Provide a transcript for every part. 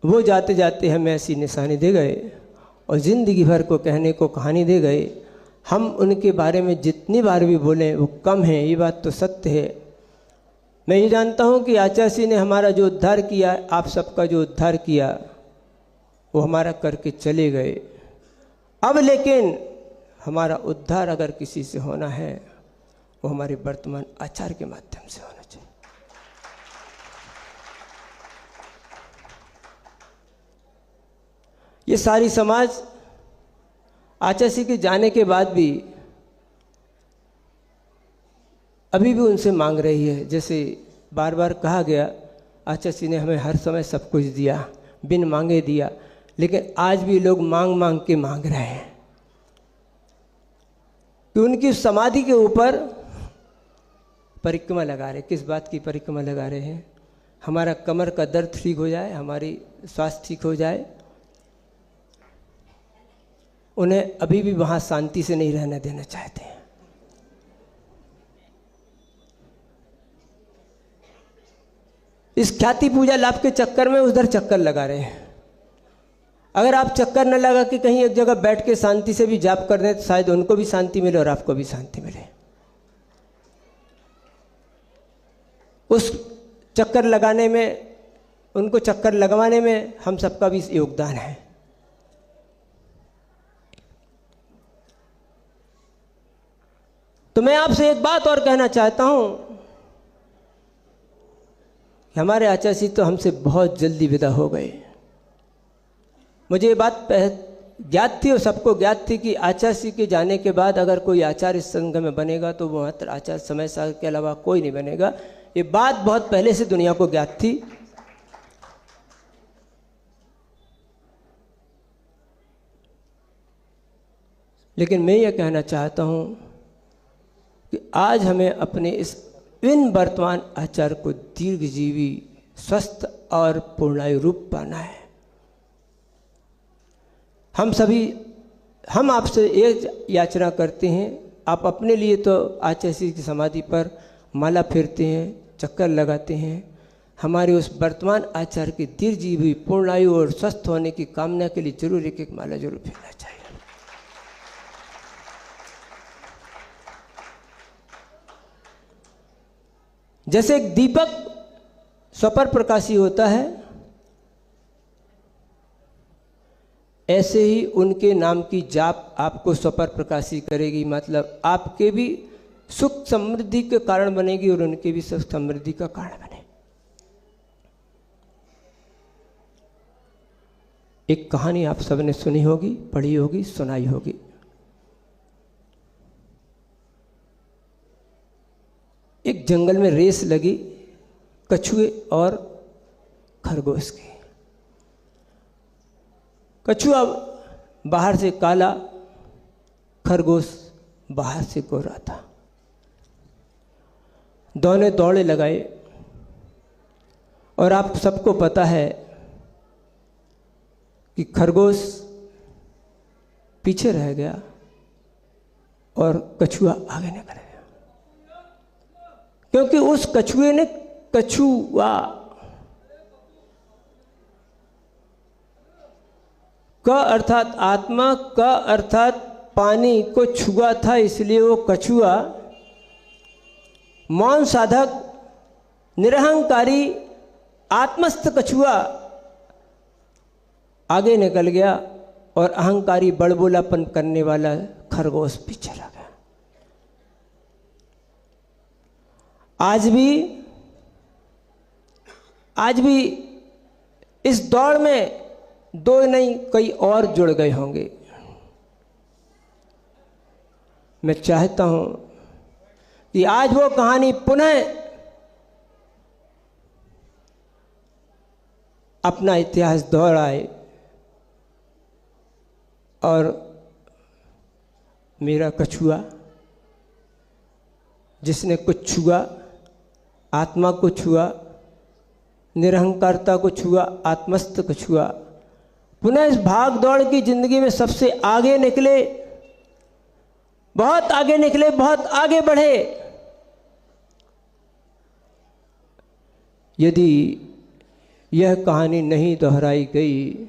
वो जाते जाते हमें ऐसी निशानी दे गए और ज़िंदगी भर को कहने को कहानी दे गए। हम उनके बारे में जितनी बार भी बोलें वो कम है, ये बात तो सत्य है। मैं ये जानता हूँ कि आचार्य सिंह ने हमारा जो उद्धार किया, आप सबका जो उद्धार किया, वो हमारा करके चले गए। अब लेकिन हमारा उद्धार अगर किसी से होना है, वो हमारे वर्तमान आचार्य के माध्यम से होना चाहिए। ये सारी समाज आचार्य सिंह के जाने के बाद भी अभी भी उनसे मांग रही है। जैसे बार बार कहा गया, आचार्य सिंह ने हमें हर समय सब कुछ दिया, बिन मांगे दिया, लेकिन आज भी लोग मांग मांग के मांग रहे हैं कि उनकी समाधि के ऊपर परिक्रमा लगा रहे। किस बात की परिक्रमा लगा रहे हैं? हमारा कमर का दर्द ठीक हो जाए, हमारी स्वास्थ्य ठीक हो जाए। उन्हें अभी भी वहाँ शांति से नहीं रहने देना चाहते हैं। इस ख्याति पूजा लाभ के चक्कर में उधर चक्कर लगा रहे हैं। अगर आप चक्कर न लगा कि कहीं एक जगह बैठ के शांति से भी जाप कर दें तो शायद उनको भी शांति मिले और आपको भी शांति मिले। उस चक्कर लगाने में, उनको चक्कर लगवाने में हम सबका भी योगदान है। तो मैं आपसे एक बात और कहना चाहता हूं कि हमारे आचार्य जी तो हमसे बहुत जल्दी विदा हो गए। मुझे ये बात ज्ञात थी और सबको ज्ञात थी कि आचार्य जी के जाने के बाद अगर कोई आचार्य संघ में बनेगा तो वो मात्र आचार्य समय सागर के अलावा कोई नहीं बनेगा। ये बात बहुत पहले से दुनिया को ज्ञात थी। लेकिन मैं ये कहना चाहता हूँ कि आज हमें अपने इन वर्तमान आचार्य को दीर्घजीवी, स्वस्थ और पूर्णायु रूप पाना है। हम आपसे एक याचना करते हैं। आप अपने लिए तो आचार्य जी की समाधि पर माला फेरते हैं, चक्कर लगाते हैं। हमारे उस वर्तमान आचार्य की दीर्घजीवी, पूर्णायु और स्वस्थ होने की कामना के लिए जरूर एक एक माला जरूर फेरना चाहिए। जैसे एक दीपक स्वपर प्रकाशी होता है, ऐसे ही उनके नाम की जाप आपको स्वपर प्रकाशी करेगी। मतलब आपके भी सुख समृद्धि के कारण बनेगी और उनके भी सुख समृद्धि का कारण बने। एक कहानी आप सबने सुनी होगी, पढ़ी होगी, सुनाई होगी। एक जंगल में रेस लगी कछुए और खरगोश की। कछुआ बाहर से काला, खरगोश बाहर से गोरा था। दोनों दौड़े लगाए और आप सबको पता है कि खरगोश पीछे रह गया और कछुआ आगे निकल गया, क्योंकि उस कछुए ने कछुआ का अर्थात आत्मा का अर्थात पानी को छुआ था। इसलिए वो कछुआ मौन साधक, निरहंकारी, आत्मस्थ कछुआ आगे निकल गया और अहंकारी बड़बोलापन करने वाला खरगोश पीछे रह गया। आज भी इस दौड़ में दो नहीं कई और जुड़ गए होंगे। मैं चाहता हूं कि आज वो कहानी पुनः अपना इतिहास दोहराए और मेरा कछुआ जिसने कुछ छुआ, आत्मा को छुआ, निरहंकारता को छुआ, आत्मस्थ को छुआ, पुनः इस भाग दौड़ की जिंदगी में सबसे आगे निकले, बहुत आगे निकले, बहुत आगे बढ़े। यदि यह कहानी नहीं दोहराई गई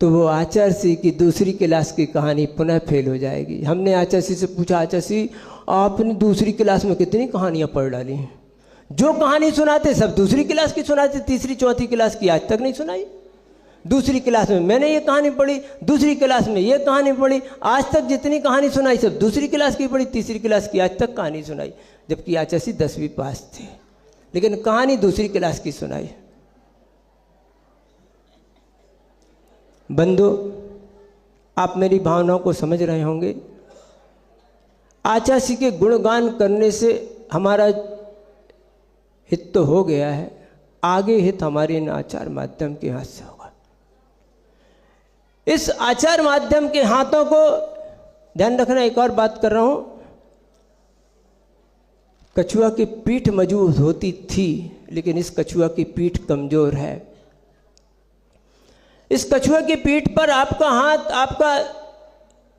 तो वो आचार्य सिंह की दूसरी क्लास की कहानी पुनः फेल हो जाएगी। हमने आचार्य सिंह से पूछा, आचार्य सिंह आपने दूसरी क्लास में कितनी कहानियाँ पढ़ डाली हैं? जो कहानी सुनाते सब दूसरी क्लास की सुनाते, तीसरी चौथी क्लास की आज तक नहीं सुनाई। दूसरी क्लास में मैंने ये कहानी पढ़ी, दूसरी क्लास में ये कहानी पढ़ी, आज तक जितनी कहानी सुनाई सब दूसरी क्लास की पढ़ी, तीसरी क्लास की आज तक कहानी सुनाई। जबकि आचार्य सिंह 10वीं पास थे, लेकिन कहानी दूसरी क्लास की सुनाई। बंधु, आप मेरी भावनाओं को समझ रहे होंगे। आचार्य सिंह के गुणगान करने से हमारा हित तो हो गया है, आगे हित हमारे इन आचार माध्यम के हाथ से होगा। इस आचार माध्यम के हाथों को ध्यान रखना। एक और बात कर रहा हूं, कछुआ की पीठ मजबूत होती थी, लेकिन इस कछुआ की पीठ कमजोर है। इस कछुआ की पीठ पर आपका हाथ, आपका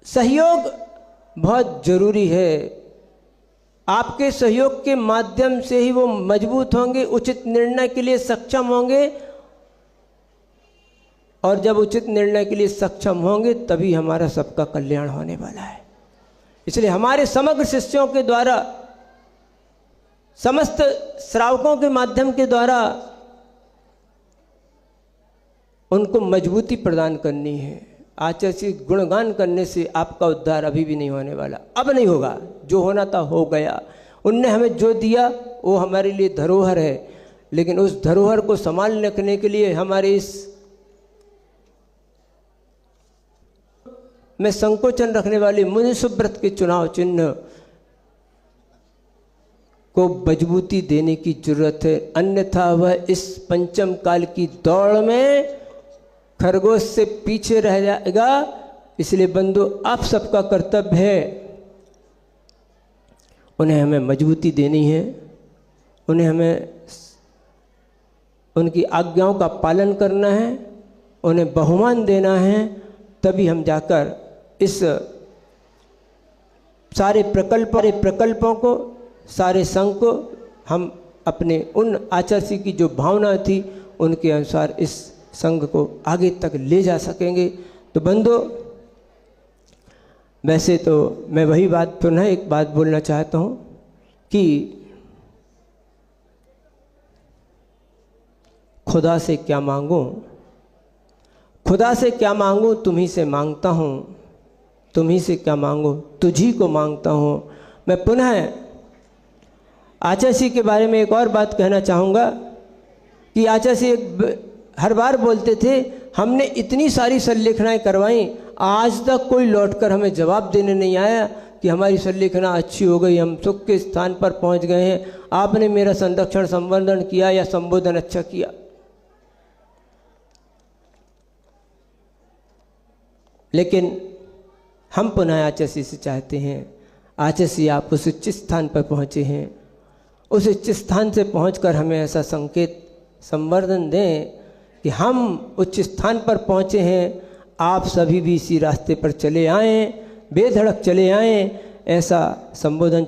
सहयोग बहुत जरूरी है। आपके सहयोग के माध्यम से ही वो मजबूत होंगे, उचित निर्णय के लिए सक्षम होंगे, और जब उचित निर्णय के लिए सक्षम होंगे तभी हमारा सबका कल्याण होने वाला है। इसलिए हमारे समग्र शिष्यों के द्वारा, समस्त श्रावकों के माध्यम के द्वारा उनको मजबूती प्रदान करनी है। आचार्य सिंह गुणगान करने से आपका उद्धार अभी भी नहीं होने वाला, अब नहीं होगा। जो होना था हो गया। उनने हमें जो दिया वो हमारे लिए धरोहर है, लेकिन उस धरोहर को संभाल रखने के लिए हमारे इस में संकोचन रखने वाले मुनि सुब्रत के चुनाव चिन्ह को मजबूती देने की जरूरत है। अन्यथा वह इस पंचम काल की दौड़ में खरगोश से पीछे रह जाएगा। इसलिए बंधु, आप सबका कर्तव्य है, उन्हें हमें मजबूती देनी है, उन्हें हमें उनकी आज्ञाओं का पालन करना है, उन्हें बहुमान देना है। तभी हम जाकर इस सारे प्रकल्पों को, सारे संघ को हम अपने उन आचार्य सिंह की जो भावना थी उनके अनुसार इस संघ को आगे तक ले जा सकेंगे। तो बंधु, वैसे तो मैं वही बात पुनः एक बात बोलना चाहता हूँ कि खुदा से क्या मांगूं, खुदा से क्या मांगूं, तुम्ही से मांगता हूँ, तुम्ही से क्या मांगूं, तुझी को मांगता हूँ। मैं पुनः आचार्य सिंह के बारे में एक और बात कहना चाहूँगा कि आचार्य सिंह हर बार बोलते थे, हमने इतनी सारी संलेखनाएँ करवाई, आज तक कोई लौटकर हमें जवाब देने नहीं आया कि हमारी संलेखना अच्छी हो गई, हम सुख के स्थान पर पहुंच गए हैं, आपने मेरा संरक्षण संवर्धन किया या संबोधन अच्छा किया। लेकिन हम पुनः आचार्य सिंह से चाहते हैं, आचार्य सिंह आप उस उच्च स्थान पर पहुँचे हैं, उस उच्च स्थान से पहुंचकर हमें ऐसा संकेत संवर्धन दें कि हम उच्च स्थान पर पहुँचे हैं, आप सभी भी इसी रास्ते पर चले आएँ, बेधड़क चले आएँ, ऐसा संबोधन